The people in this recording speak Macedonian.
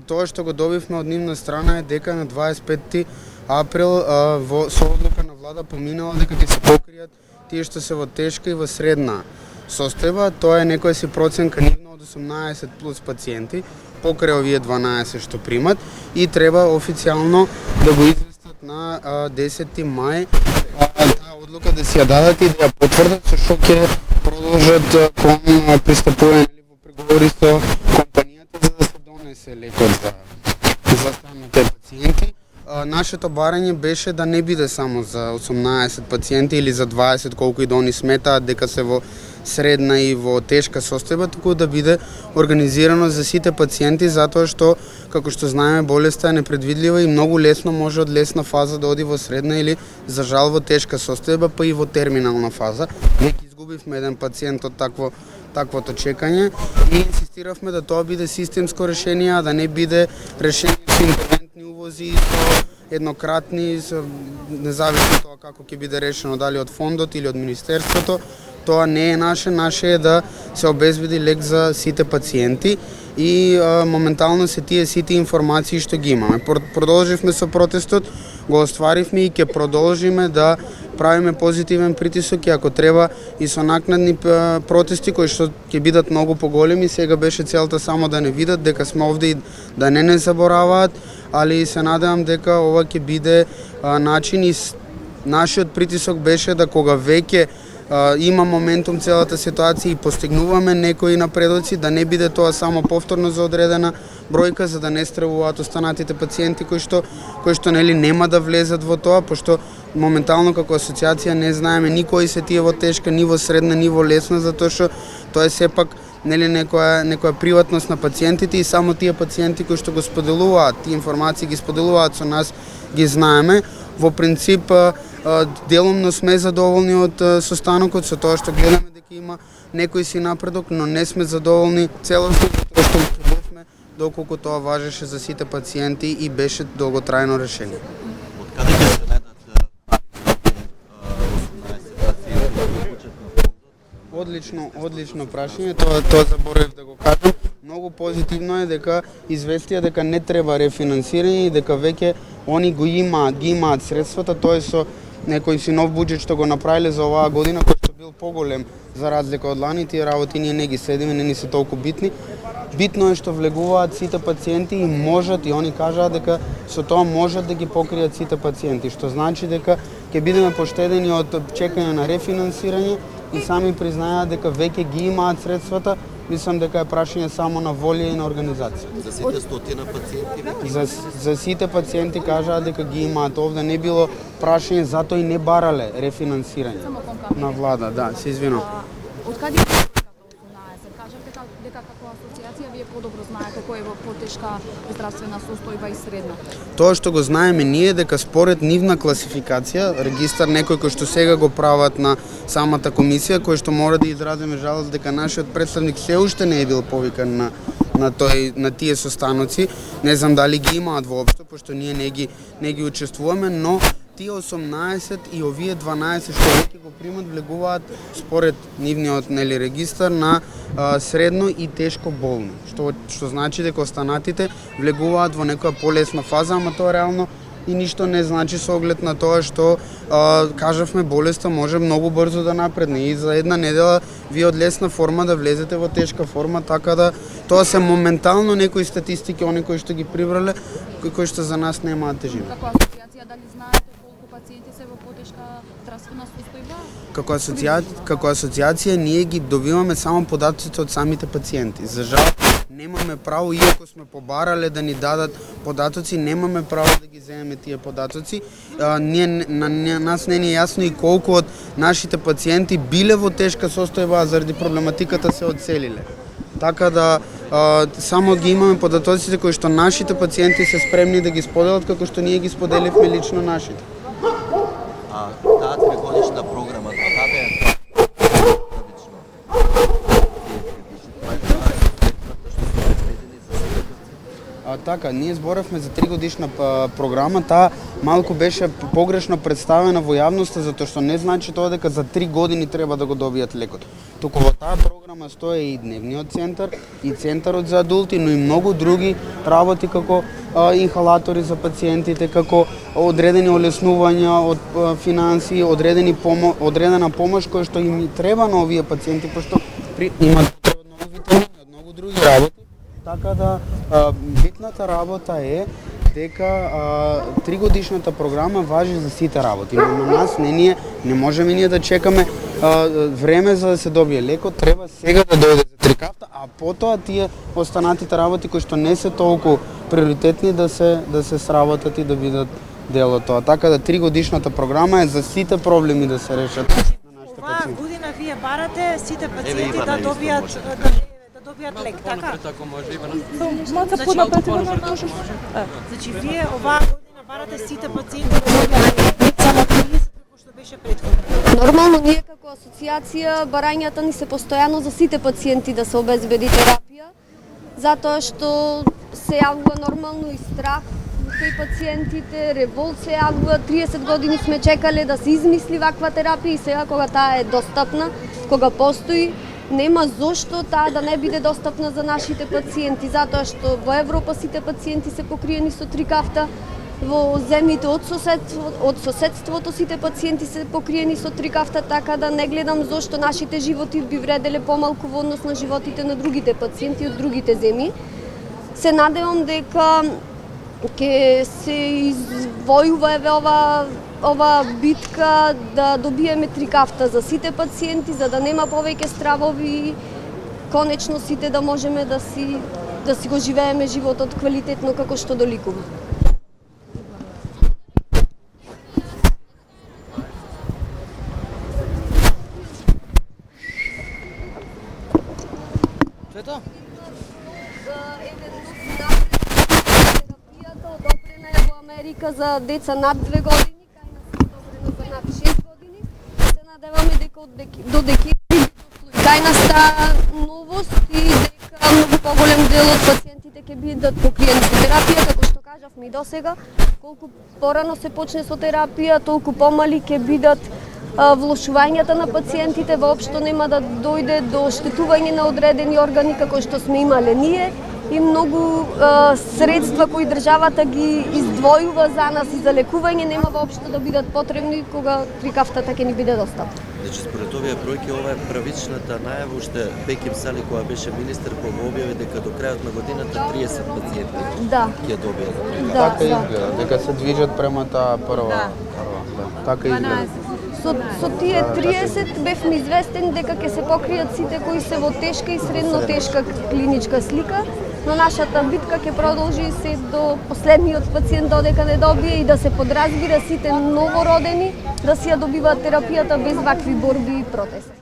Тоа што го добивме од нивна страна е дека на 25 април со одлука на влада поминала дека ќе се покријат тие што се во тешка и во средна состојба. Тоа е некоја си проценка нивна од 18 плюс пациенти покрај овие 12 што примат и треба официјално да го известат на 10 мај таа одлука да си ја дадат и да ја потврдат со што ќе продолжат кон пристапување во преговори со компанијата за да се донесе лекот за самите пациенти. Нашето барање беше да не биде само за 18 пациенти или за 20 колку и да они сметаат дека се во средна и во тешка состојба, туку да биде организирано за сите пациенти, затоа што, како што знаеме, болеста е непредвидлива и многу лесно може од лесна фаза да оди во средна или, за жал, во тешка состојба, па и во терминална фаза. Веќе изгубивме еден пациент од таквото чекање и инсистиравме да тоа биде системско решение, а да не биде решение со интервентни увози, со еднократни, независно тоа како ќе биде решено, дали од фондот или од министерството. Тоа не е наше е да се обезбеди лек за сите пациенти и моментално се тие сите информации што ги имаме. Продолживме со протестот, го остваривме и ќе продолжиме да правиме позитивен притисок и ако треба и со накнадни протести кои што ќе бидат многу поголеми. Сега беше целта само да не видат дека сме овде и да не забораваат, али се надевам дека ова ќе биде начин и нашиот притисок беше да кога веќе има моментум целата ситуација и постигнуваме некои напредоци, да не биде тоа само повторно за одредена бројка, за да не стравуваат останатите пациенти кои што нели нема да влезат во тоа, пошто моментално како асоциација не знаеме ни кои се тие во тешка, ни во средна, ни во лесна, затоа што тоа е сепак нели некоја приватност на пациентите и само тие пациенти кои што го споделуваат, тие информации ги споделуваат со нас, ги знаеме. Во принцип делумно сме задоволни од состанокот со тоа што гледаме дека има некој си напредок, но не сме задоволни целосно затоа што гледавме доколку тоа важеше за сите пациенти и беше долготрајно решение. Од каде ќе се најдат Одлично прашање, тоа заборавив да го кажам. Многу позитивно е дека известија дека не треба рефинансирање и дека веќе они ги имаат средствата, тоа е со некој си нов буџет што го направиле за оваа година, кој што бил поголем за разлика од лани, тие работи ние не ги следиме, не ни се толку битни. Битно е што влегуваат сите пациенти и можат, и они кажаат дека со тоа можат да ги покријат сите пациенти, што значи дека ќе бидеме поштедени од чекање на рефинансирање и сами признајаат дека веќе ги имаат средствата. Мислам дека е прашање само на волја и на организација. За сите стотина пациенти? За сите пациенти кажаат дека ги имаат. Овде не било прашање, затоа и не барале рефинансирање на влада. Да, се извинувам. Од каде кажавте дека како асоциација вие подобро знаете кој е во потешка здравствена состојба и средна? Тоа што го знаеме ние дека според нивна класификација, регистар некој кој што сега го прават на самата комисија, кој што мора да изразиме жалост дека нашиот представник се уште не е бил повикан на тие состаноци. Не знам дали ги имаат воопшто, пошто ние не ги учествуваме, но тие 18 и овие 12 што веќе го примат влегуваат според нивниот регистар на средно и тешко болни, што значи дека останатите влегуваат во некоја полесна фаза, ама тоа реално и ништо не значи со оглед на тоа што кажавме болеста може многу брзо да напредне и за една недела вие од лесна форма да влезете во тешка форма, така да тоа се моментално некои статистики, они кои што ги прибрале, кои што за нас немаат тежина. Како асоциација дали знаете колку пациенти се во потешка здравствена состојба? Како асоциација ние ги добиваме само податоците од самите пациенти. За жал немаме право, иако сме побарале да ни дадат податоци, немаме право да ги земеме тие податоци. Нас не ни е јасно и колку од нашите пациенти биле во тешка состојба, а заради проблематиката се одселиле. Така да само ги имаме податоците кои што нашите пациенти се спремни да ги споделат, како што ние ги споделивме лично нашите. Таа тригодишна програма, каде е Така, ние зборавме за 3-годишна програма, таа малку беше погрешно представена во јавноста, затоа што не значи тоа дека за 3 години треба да го добијат лекот. Туку во таа програма програма стои и дневниот центар, и центарот за адулти, но и многу други работи како инхалатори за пациентите, како одредени олеснувања од финансии, одредена помош која што им треба на овие пациенти, пошто имаат потреба од многу витамини, од многу други работи. Така да битната работа е дека 3-годишната програма важи за сите работи. Но на нас не можеме ние да чекаме време за да се добие лекот, треба сега да дојде за трикавта, а потоа тие останатите работи кои што не се толку приоритетни да се сработат и да бидат дел од тоа. Така да 3-годишната програма е за сите проблеми да се решат на нашите Оваа пациенти. година вие барате сите пациенти да добијат лек, така? Значи вие оваа година барате сите пациенти да добијат лек, не само 30 како што беше претходно. Нормално ние како асоциација барањата ни се постојано за сите пациенти да се обезбеди терапија, затоа што се јавува нормално и страх кај пациентите, револт се јавува, 30 години сме чекале да се измисли ваква терапија и сега кога таа е достапна, кога постои, нема зошто таа да не биде достапна за нашите пациенти, затоа што во Европа сите пациенти се покриени со трикавта, во земјите од соседството сите пациенти се покриени со трикавта, така да не гледам зошто нашите животи би вределе помалку во однос на животите на другите пациенти од другите земји. Се надевам дека ќе се извојува ова битка да добиеме трикавта за сите пациенти, за да нема повеќе стравови и конечно сите да можеме да си го живееме животот квалитетно како што доликува. Свето? Одобрена е во Америка за деца над 2 години, кај нас е одобрена за над 6 години. Се надеваме дека до декември кај нас таа новост и дека многу поголем дел од пациентите ќе бидат покриени со терапија, како што кажавме и досега, колку порано се почне со терапија, толку помали ќе бидат влошувањата на пациентите, воопшто нема да дојде до оштетување на одредени органи како што сме имале ние и многу средства кои државата ги издвојува за нас и за лекување нема воопшто да бидат потребни кога трикавтата ќе ни биде достапна. Значи, според овие бројки, ова е правичната најава, уште Беким Сали, која беше министер, го објави дека до крајот на годината 30 пациенти ќе добијат. Така изгледа, дека се движат према таа прва. Така изгледа. Со тие 30 бевме известени дека ќе се покријат сите кои се во тешка и средно тешка клиничка слика, но нашата битка ќе продолжи се до последниот пациент додека не добие и да се подразбира сите новородени да си ја добиваат терапијата без вакви борби и протести.